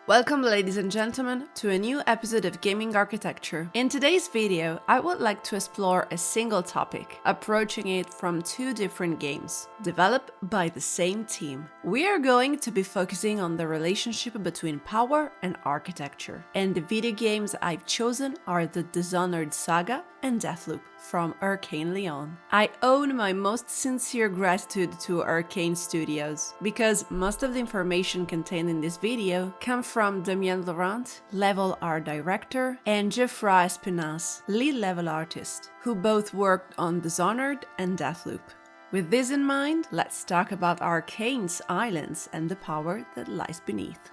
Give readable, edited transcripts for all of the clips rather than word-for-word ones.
Welcome, ladies and gentlemen, to a new episode of Gaming Architecture. In today's video, I would like to explore a single topic, approaching it from two different games, developed by the same team. We are going to be focusing on the relationship between power and architecture, and the video games I've chosen are the Dishonored saga and Deathloop from Arkane Lyon. I owe my most sincere gratitude to Arkane Studios, because most of the information contained in this video come from Damien Laurent, level art director, and Geoffroy Espinasse, lead level artist, who both worked on Dishonored and Deathloop. With this in mind, let's talk about Arkane's islands and the power that lies beneath.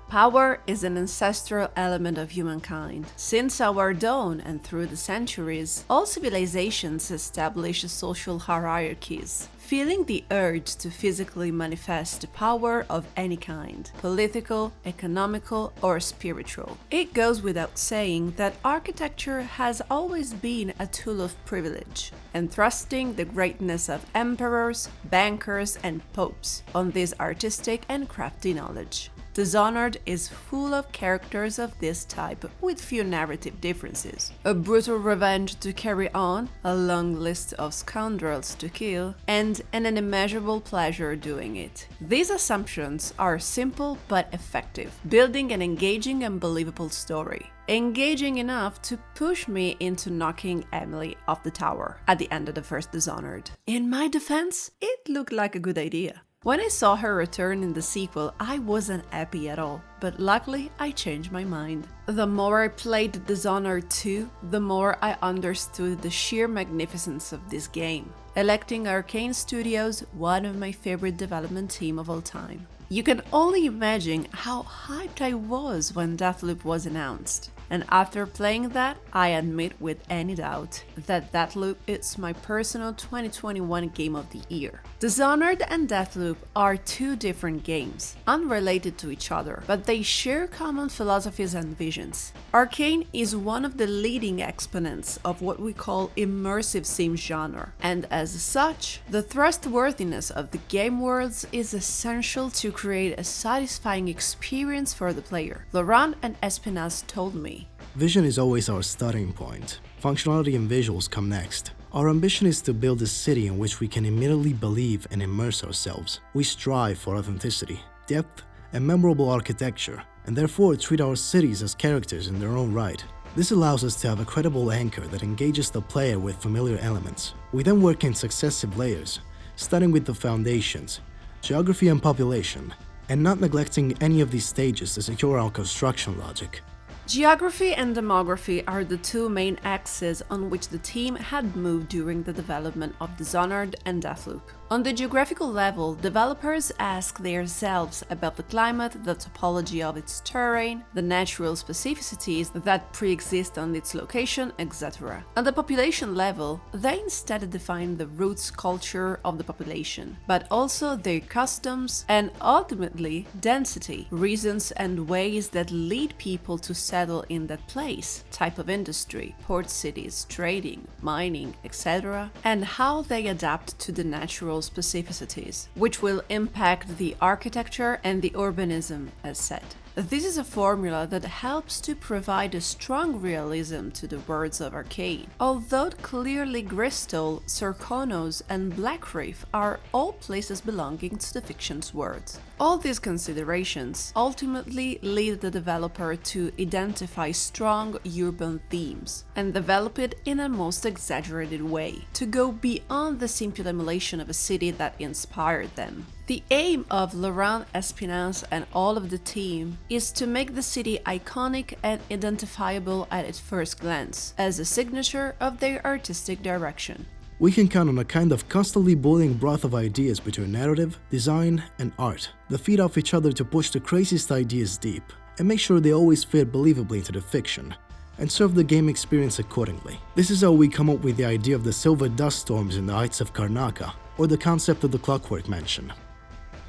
Power is an ancestral element of humankind. Since our dawn and through the centuries, all civilizations establish social hierarchies, feeling the urge to physically manifest power of any kind, political, economical, or spiritual. It goes without saying that architecture has always been a tool of privilege, entrusting the greatness of emperors, bankers, and popes on this artistic and crafty knowledge. Dishonored is full of characters of this type, with few narrative differences. A brutal revenge to carry on, a long list of scoundrels to kill, and an unimmeasurable pleasure doing it. These assumptions are simple but effective, building an engaging and believable story. Engaging enough to push me into knocking Emily off the tower at the end of the first Dishonored. In my defense, it looked like a good idea. When I saw her return in the sequel, I wasn't happy at all, but luckily I changed my mind. The more I played Dishonored 2, the more I understood the sheer magnificence of this game, electing Arkane Studios one of my favorite development team of all time. You can only imagine how hyped I was when Deathloop was announced. And after playing that, I admit with any doubt that Deathloop is my personal 2021 Game of the Year. Dishonored and Deathloop are two different games, unrelated to each other, but they share common philosophies and visions. Arkane is one of the leading exponents of what we call immersive sim genre, and as such, the trustworthiness of the game worlds is essential to create a satisfying experience for the player. Laurent and Espinasse told me, "Vision is always our starting point. Functionality and visuals come next. Our ambition is to build a city in which we can immediately believe and immerse ourselves. We strive for authenticity, depth, and memorable architecture, and therefore treat our cities as characters in their own right. This allows us to have a credible anchor that engages the player with familiar elements. We then work in successive layers, starting with the foundations, geography and population, and not neglecting any of these stages to secure our construction logic." Geography and demography are the two main axes on which the team had moved during the development of Dishonored and Deathloop. On the geographical level, developers ask themselves about the climate, the topology of its terrain, the natural specificities that pre-exist on its location, etc. On the population level, they instead define the roots culture of the population, but also their customs and ultimately density, reasons and ways that lead people to settle in that place, type of industry, port cities, trading, mining, etc., and how they adapt to the natural specificities, which will impact the architecture and the urbanism as said. This is a formula that helps to provide a strong realism to the words of Arkane. Although clearly Gristol, Serkonos, and Blackreef are all places belonging to the fiction's world. All these considerations ultimately lead the developer to identify strong urban themes and develop it in a most exaggerated way, to go beyond the simple emulation of a city that inspired them. The aim of Laurent, Espinasse, and all of the team is to make the city iconic and identifiable at its first glance, as a signature of their artistic direction. We can count on a kind of constantly boiling broth of ideas between narrative, design, and art that feed off each other to push the craziest ideas deep, and make sure they always fit believably into the fiction, and serve the game experience accordingly. This is how we come up with the idea of the silver dust storms in the heights of Karnaca, or the concept of the Clockwork Mansion.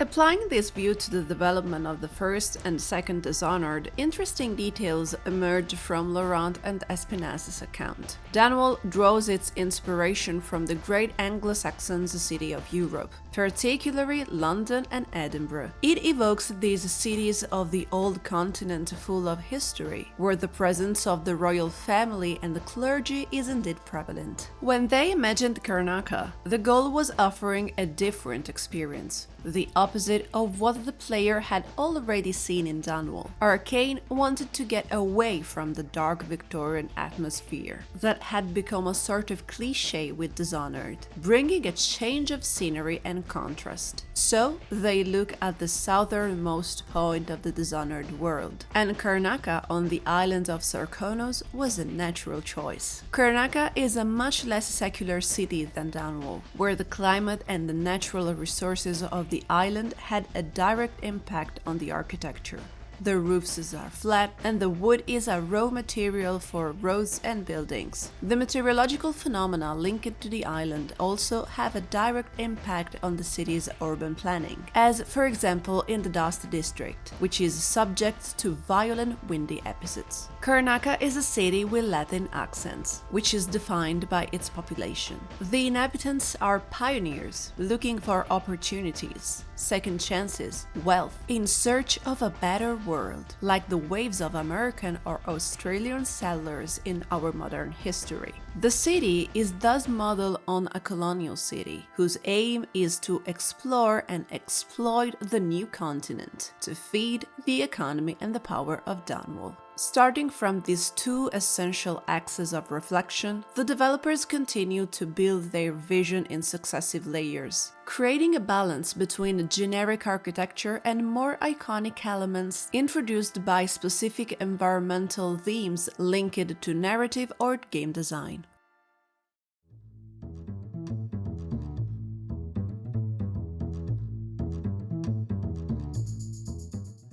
Applying this view to the development of the first and second Dishonored, interesting details emerge from Laurent and Espinass's account. Dunwall draws its inspiration from the great Anglo-Saxon city of Europe, particularly London and Edinburgh. It evokes these cities of the old continent full of history, where the presence of the royal family and the clergy is indeed prevalent. When they imagined Karnaca, the goal was offering a different experience, the opposite of what the player had already seen in Dunwall. Arkane wanted to get away from the dark Victorian atmosphere that had become a sort of cliché with Dishonored, bringing a change of scenery and contrast. So they look at the southernmost point of the Dishonored world, and Karnaca on the island of Sarkonos was a natural choice. Karnaca is a much less secular city than Dunwall, where the climate and the natural resources of the island had a direct impact on the architecture. The roofs are flat, and the wood is a raw material for roads and buildings. The meteorological phenomena linked to the island also have a direct impact on the city's urban planning, as for example in the Dust District, which is subject to violent windy episodes. Karnaca is a city with Latin accents, which is defined by its population. The inhabitants are pioneers looking for opportunities, second chances, wealth, in search of a better world, like the waves of American or Australian settlers in our modern history. The city is thus modeled on a colonial city, whose aim is to explore and exploit the new continent, to feed the economy and the power of Dunwall. Starting from these two essential axes of reflection, the developers continue to build their vision in successive layers, creating a balance between generic architecture and more iconic elements introduced by specific environmental themes linked to narrative or game design.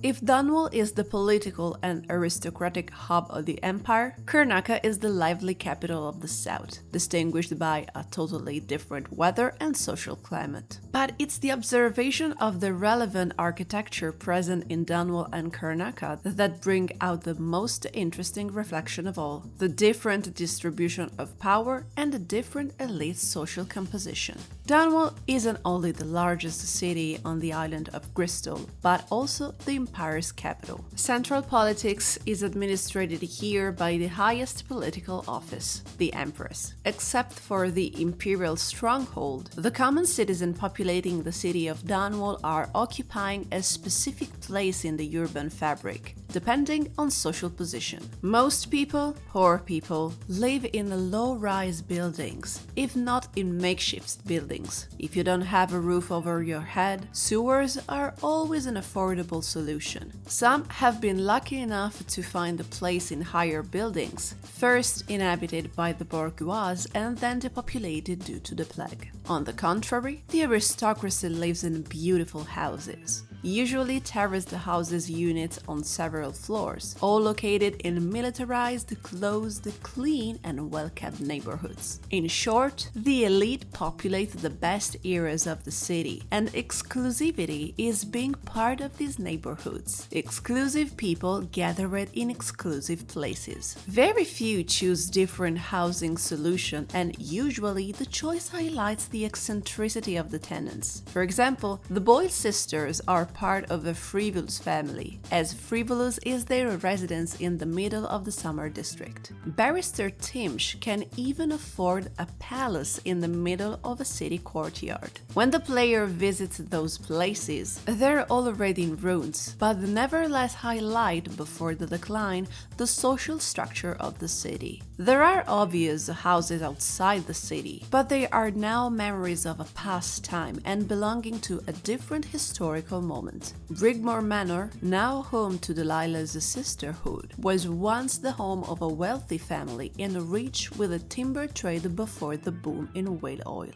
If Dunwall is the political and aristocratic hub of the empire, Karnaca is the lively capital of the south, distinguished by a totally different weather and social climate. But it's the observation of the relevant architecture present in Dunwall and Karnaca that bring out the most interesting reflection of all: the different distribution of power and the different elite social composition. Dunwall isn't only the largest city on the island of Bristol, but also the empire's capital. Central politics is administered here by the highest political office, the Empress. Except for the imperial stronghold, the common citizens populating the city of Dunwall are occupying a specific place in the urban fabric, depending on social position. Most people, poor people, live in low-rise buildings, if not in makeshift buildings. If you don't have a roof over your head, sewers are always an affordable solution. Some have been lucky enough to find a place in higher buildings, first inhabited by the bourgeois and then depopulated due to the plague. On the contrary, the aristocracy lives in beautiful houses, usually terraced houses units on several floors, all located in militarized, closed, clean and well-kept neighborhoods. In short, the elite populate the best areas of the city, and exclusivity is being part of these neighborhoods. Exclusive people gather in exclusive places. Very few choose different housing solution, and usually the choice highlights the eccentricity of the tenants. For example, the Boyle sisters are part of a frivolous family, as frivolous is their residence in the middle of the summer district. Barrister Timsh can even afford a palace in the middle of a city courtyard. When the player visits those places, they're already in ruins, but nevertheless highlight before the decline the social structure of the city. There are obvious houses outside the city, but they are now memories of a past time and belonging to a different historical moment. Brigmore Manor, now home to Delilah's sisterhood, was once the home of a wealthy family and rich with a timber trade before the boom in whale oil.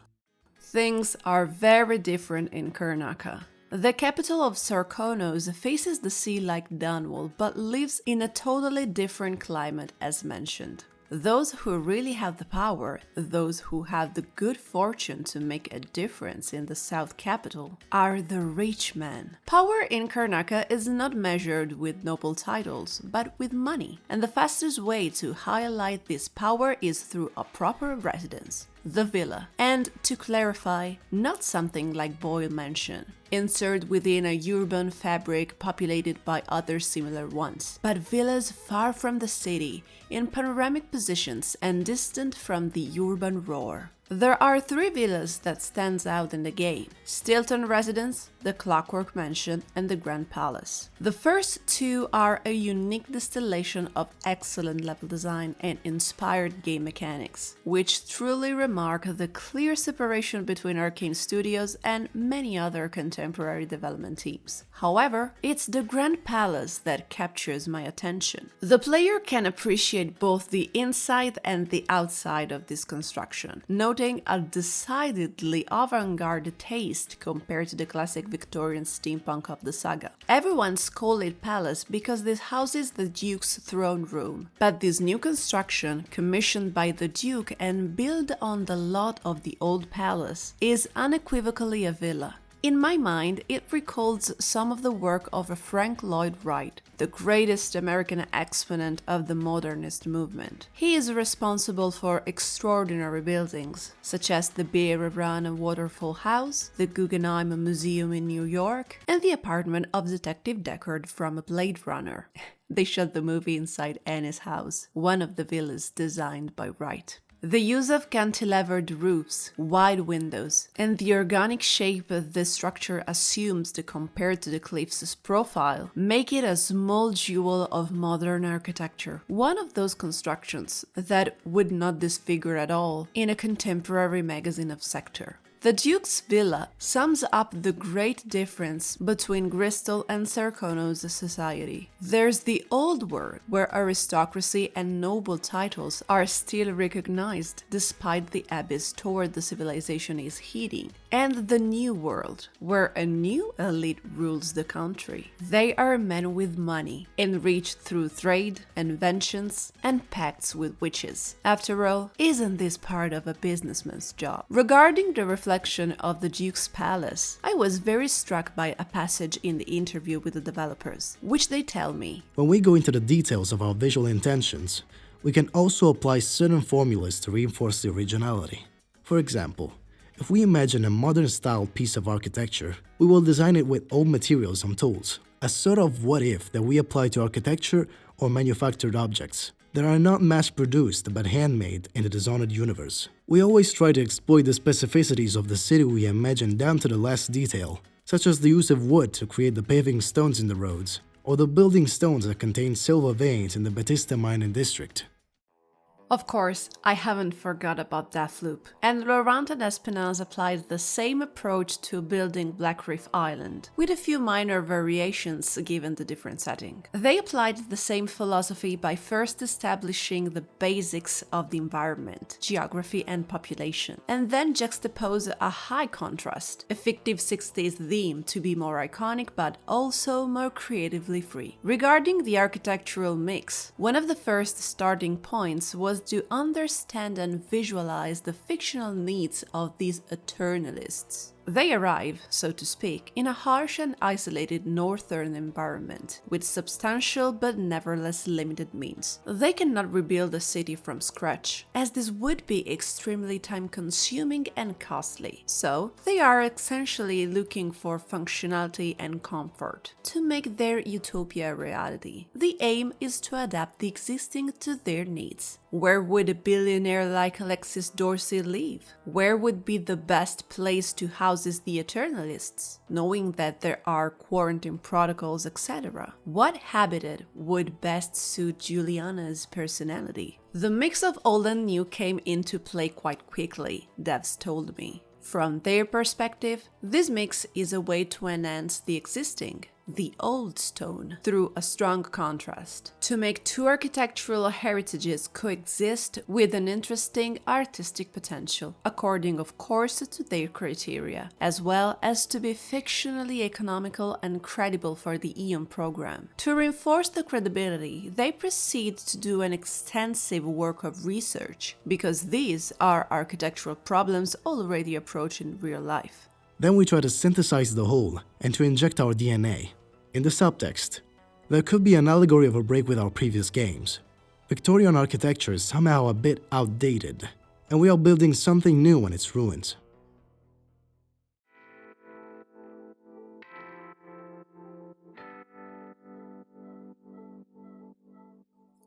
Things are very different in Karnaca. The capital of Sarkonos faces the sea like Dunwall, but lives in a totally different climate as mentioned. Those who really have the power, those who have the good fortune to make a difference in the South capital, are the rich men. Power in Karnaca is not measured with noble titles, but with money. And the fastest way to highlight this power is through a proper residence, the villa. And to clarify, not something like Boyle Mansion, inserted within a urban fabric populated by other similar ones, but villas far from the city, in panoramic positions and distant from the urban roar. There are 3 villas that stands out in the game: Stilton Residence, the Clockwork Mansion, and the Grand Palace. The first 2 are a unique distillation of excellent level design and inspired game mechanics, which truly remark the clear separation between Arkane Studios and many other contemporary development teams. However, it's the Grand Palace that captures my attention. The player can appreciate both the inside and the outside of this construction, noting a decidedly avant-garde taste compared to the classic Victorian steampunk of the saga. Everyone's called it palace because this houses the Duke's throne room, but this new construction, commissioned by the Duke and built on the lot of the old palace, is unequivocally a villa. In my mind, it recalls some of the work of Frank Lloyd Wright, the greatest American exponent of the modernist movement. He is responsible for extraordinary buildings, such as the Bear Run Waterfall House, the Guggenheim Museum in New York, and the apartment of Detective Deckard from Blade Runner. They shot the movie inside Annie's house, one of the villas designed by Wright. The use of cantilevered roofs, wide windows, and the organic shape the structure assumes to compare to the cliff's profile make it a small jewel of modern architecture. One of those constructions that would not disfigure at all in a contemporary magazine of sector. The Duke's Villa sums up the great difference between Bristol and Serkono's society. There's the old world, where aristocracy and noble titles are still recognized despite the abyss toward the civilization is heading, and the new world, where a new elite rules the country. They are men with money, enriched through trade, inventions, and pacts with witches. After all, isn't this part of a businessman's job? Regarding the reflection of the Duke's Palace, I was very struck by a passage in the interview with the developers, which they tell me. When we go into the details of our visual intentions, we can also apply certain formulas to reinforce the originality. For example, if we imagine a modern-style piece of architecture, we will design it with old materials and tools, a sort of what-if that we apply to architecture or manufactured objects that are not mass-produced but handmade in the Dishonored universe. We always try to exploit the specificities of the city we imagine down to the last detail, such as the use of wood to create the paving stones in the roads, or the building stones that contain silver veins in the Bethesda mining district. Of course, I haven't forgot about Deathloop, and Laurent and Espinaz applied the same approach to building Black Reef Island, with a few minor variations given the different setting. They applied the same philosophy by first establishing the basics of the environment, geography and population, and then juxtapose a high contrast, a fictive 60s theme to be more iconic but also more creatively free. Regarding the architectural mix, one of the first starting points was to understand and visualize the fictional needs of these eternalists. They arrive, so to speak, in a harsh and isolated northern environment, with substantial but nevertheless limited means. They cannot rebuild a city from scratch, as this would be extremely time-consuming and costly. So, they are essentially looking for functionality and comfort to make their utopia a reality. The aim is to adapt the existing to their needs. Where would a billionaire like Alexis Dorsey live? Where would be the best place to house the Eternalists, knowing that there are quarantine protocols, etc.? What habitat would best suit Juliana's personality? The mix of old and new came into play quite quickly, devs told me. From their perspective, this mix is a way to enhance the existing, the old stone, through a strong contrast, to make two architectural heritages coexist with an interesting artistic potential, according of course to their criteria, as well as to be fictionally economical and credible for the Eon program. To reinforce the credibility, they proceed to do an extensive work of research, because these are architectural problems already approached in real life. Then we try to synthesize the whole and to inject our DNA. In the subtext, there could be an allegory of a break with our previous games. Victorian architecture is somehow a bit outdated, and we are building something new on its ruins.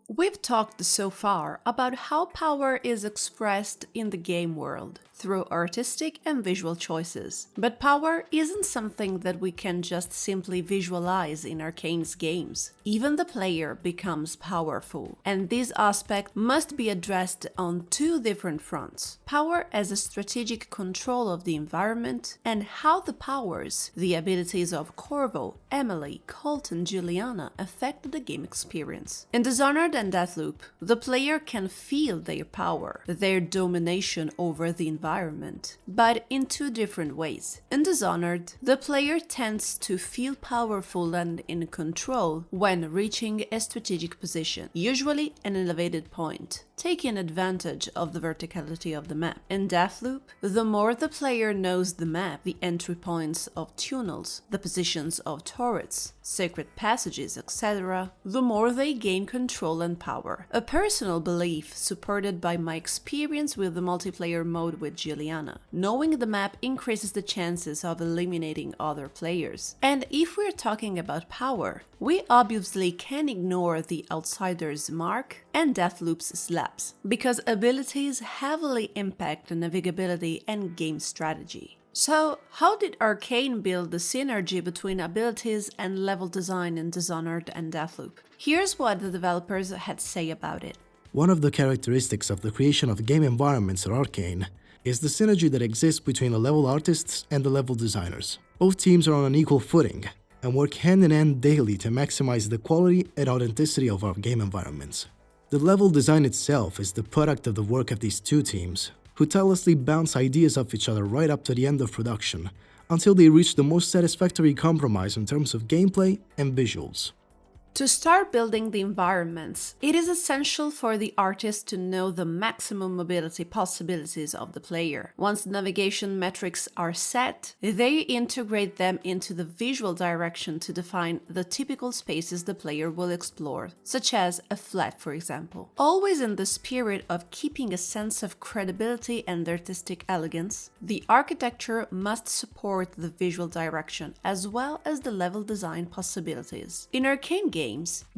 We've talked so far about how power is expressed in the game world through artistic and visual choices. But power isn't something that we can just simply visualize in Arkane's games. Even the player becomes powerful, and this aspect must be addressed on two different fronts. Power as a strategic control of the environment, and how the powers, the abilities of Corvo, Emily, Colt, and Juliana affect the game experience. In Dishonored and Deathloop, the player can feel their power, their domination over the environment, but in two different ways. In Dishonored, the player tends to feel powerful and in control when reaching a strategic position, usually an elevated point, taking advantage of the verticality of the map. In Deathloop, the more the player knows the map, the entry points of tunnels, the positions of turrets, secret passages, etc., the more they gain control and power. A personal belief supported by my experience with the multiplayer mode with Juliana. Knowing the map increases the chances of eliminating other players. And if we're talking about power, we obviously can ignore the Outsider's mark and Deathloop's slaps, because abilities heavily impact navigability and game strategy. So, how did Arkane build the synergy between abilities and level design in Dishonored and Deathloop? Here's what the developers had to say about it. One of the characteristics of the creation of game environments at Arkane is the synergy that exists between the level artists and the level designers. Both teams are on an equal footing and work hand in hand daily to maximize the quality and authenticity of our game environments. The level design itself is the product of the work of these two teams, who tirelessly bounce ideas off each other right up to the end of production, until they reach the most satisfactory compromise in terms of gameplay and visuals. To start building the environments, it is essential for the artist to know the maximum mobility possibilities of the player. Once navigation metrics are set, they integrate them into the visual direction to define the typical spaces the player will explore, such as a flat, for example. Always in the spirit of keeping a sense of credibility and artistic elegance, the architecture must support the visual direction as well as the level design possibilities. In Arkane games,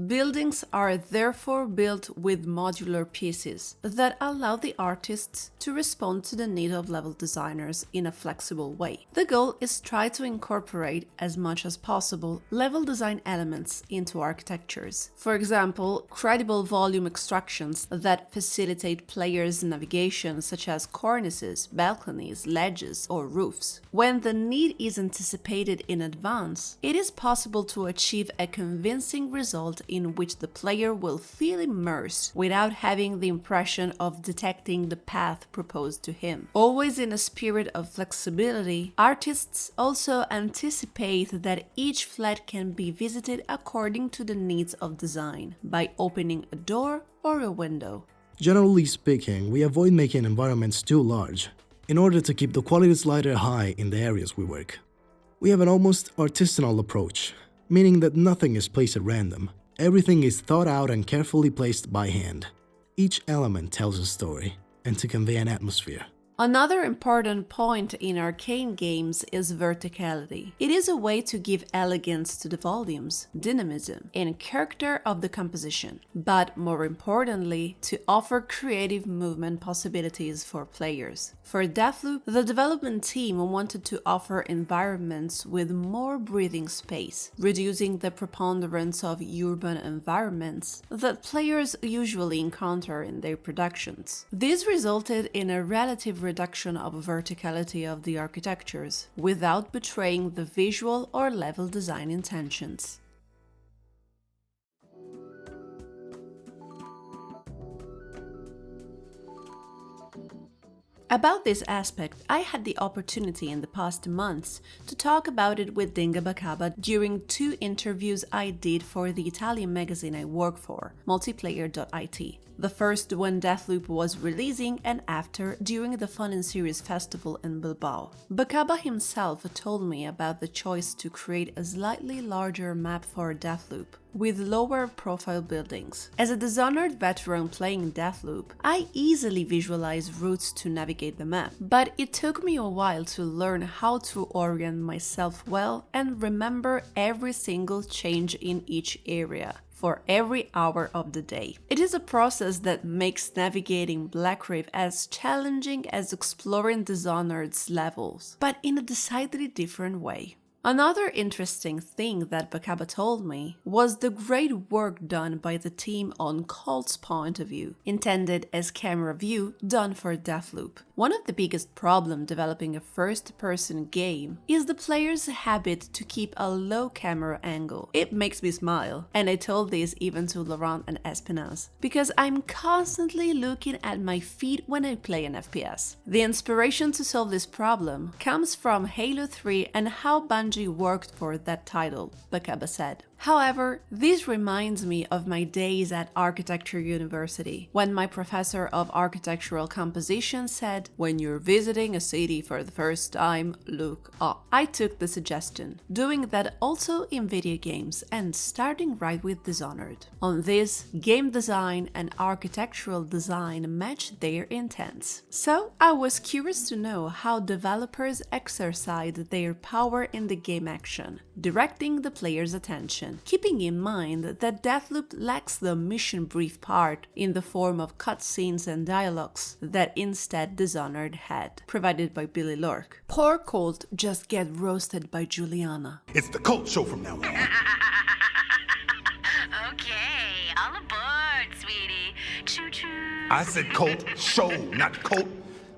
buildings are therefore built with modular pieces that allow the artists to respond to the need of level designers in a flexible way. The goal is to try to incorporate as much as possible level design elements into architectures. For example, credible volume extractions that facilitate players' navigation, such as cornices, balconies, ledges, or roofs. When the need is anticipated in advance, it is possible to achieve a convincing result in which the player will feel immersed without having the impression of detecting the path proposed to him. Always in a spirit of flexibility, artists also anticipate that each flat can be visited according to the needs of design, by opening a door or a window. Generally speaking, we avoid making environments too large, in order to keep the quality slider high in the areas we work. We have an almost artisanal approach, meaning that nothing is placed at random. Everything is thought out and carefully placed by hand. Each element tells a story, and to convey an atmosphere. Another important point in Arkane games is verticality. It is a way to give elegance to the volumes, dynamism, and character of the composition, but more importantly, to offer creative movement possibilities for players. For Deathloop, the development team wanted to offer environments with more breathing space, reducing the preponderance of urban environments that players usually encounter in their productions. This resulted in a relative reduction of verticality of the architectures, without betraying the visual or level design intentions. About this aspect, I had the opportunity in the past months to talk about it with Dinga Bakaba during 2 interviews I did for the Italian magazine I work for, Multiplayer.it. The first when Deathloop was releasing, and after during the Fun and Serious Festival in Bilbao. Bakaba himself told me about the choice to create a slightly larger map for Deathloop, with lower profile buildings. As a Dishonored veteran playing Deathloop, I easily visualize routes to navigate the map, but it took me a while to learn how to orient myself well and remember every single change in each area for every hour of the day. It is a process that makes navigating Black Reef as challenging as exploring Dishonored's levels, but in a decidedly different way. Another interesting thing that Bakaba told me was the great work done by the team on Colt's point of view, intended as camera view done for Deathloop. One of the biggest problems developing a first-person game is the player's habit to keep a low camera angle. It makes me smile, and I told this even to Laurent and Espinaz, because I'm constantly looking at my feet when I play an FPS. The inspiration to solve this problem comes from Halo 3 and how Bungie worked for that title, Bakaba said. However, this reminds me of my days at Architecture University, when my professor of architectural composition said, "When you're visiting a city for the first time, look up." I took the suggestion, doing that also in video games and starting right with Dishonored. On this, game design and architectural design match their intents. So I was curious to know how developers exercise their power in the game action, directing the player's attention, keeping in mind that Deathloop lacks the mission brief part in the form of cutscenes and dialogues that instead Dishonored had, provided by Billy Lurk. Poor Colt just get roasted by Juliana. It's the Colt show from now on. Okay, all aboard, sweetie. Choo-choo. I said Colt show, not Colt.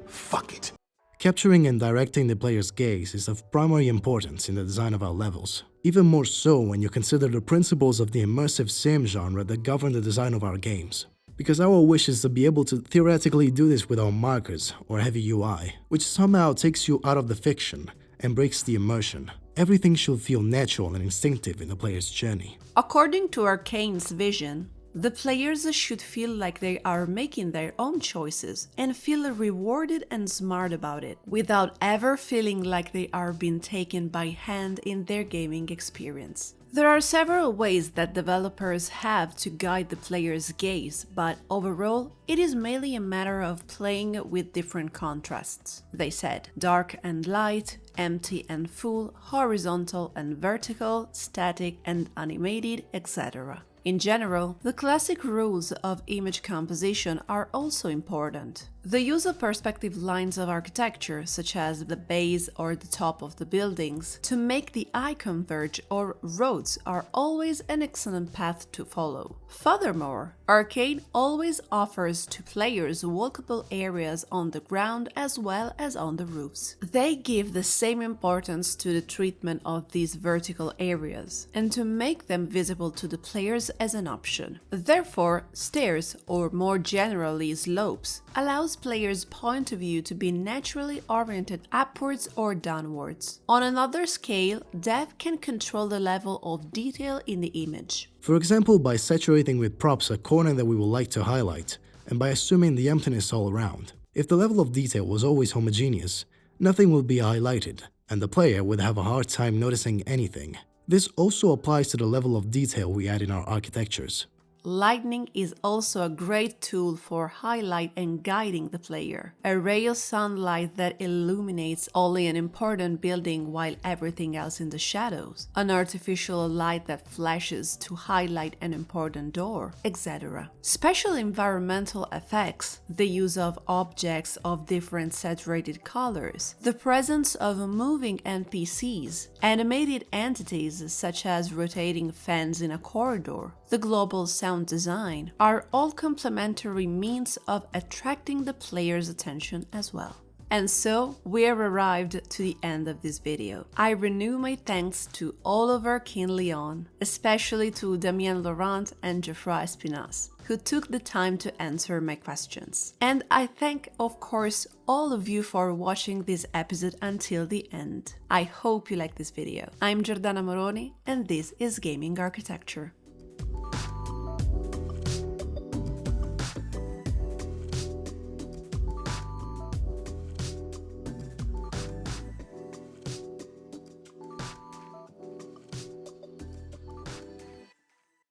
Fuck it. Capturing and directing the player's gaze is of primary importance in the design of our levels, even more so when you consider the principles of the immersive sim genre that govern the design of our games. Because our wish is to be able to theoretically do this without markers or heavy UI, which somehow takes you out of the fiction and breaks the immersion. Everything should feel natural and instinctive in the player's journey. According to Arkane's vision, the players should feel like they are making their own choices and feel rewarded and smart about it, without ever feeling like they are being taken by hand in their gaming experience. There are several ways that developers have to guide the player's gaze, but overall, it is mainly a matter of playing with different contrasts. They said dark and light, empty and full, horizontal and vertical, static and animated, etc. In general, the classic rules of image composition are also important. The use of perspective lines of architecture, such as the base or the top of the buildings, to make the eye converge, or roads, are always an excellent path to follow. Furthermore, Arkane always offers to players walkable areas on the ground as well as on the roofs. They give the same importance to the treatment of these vertical areas, and to make them visible to the players as an option. Therefore, stairs, or more generally slopes, allows players' point of view to be naturally oriented upwards or downwards. On another scale, dev can control the level of detail in the image. For example, by saturating with props a corner that we would like to highlight, and by assuming the emptiness all around. If the level of detail was always homogeneous, nothing would be highlighted, and the player would have a hard time noticing anything. This also applies to the level of detail we add in our architectures. Lightning is also a great tool for highlight and guiding the player. A ray of sunlight that illuminates only an important building while everything else in the shadows. An artificial light that flashes to highlight an important door, etc. Special environmental effects, the use of objects of different saturated colors, the presence of moving NPCs, animated entities such as rotating fans in a corridor, the global sound design are all complementary means of attracting the player's attention as well. And so we're arrived to the end of this video. I renew my thanks to all of Arkane Lyon, especially to Damien Laurent and Geoffroy Espinas, who took the time to answer my questions. And I thank, of course, all of you for watching this episode until the end. I hope you like this video. I'm Giordana Moroni, and this is Gaming Architecture.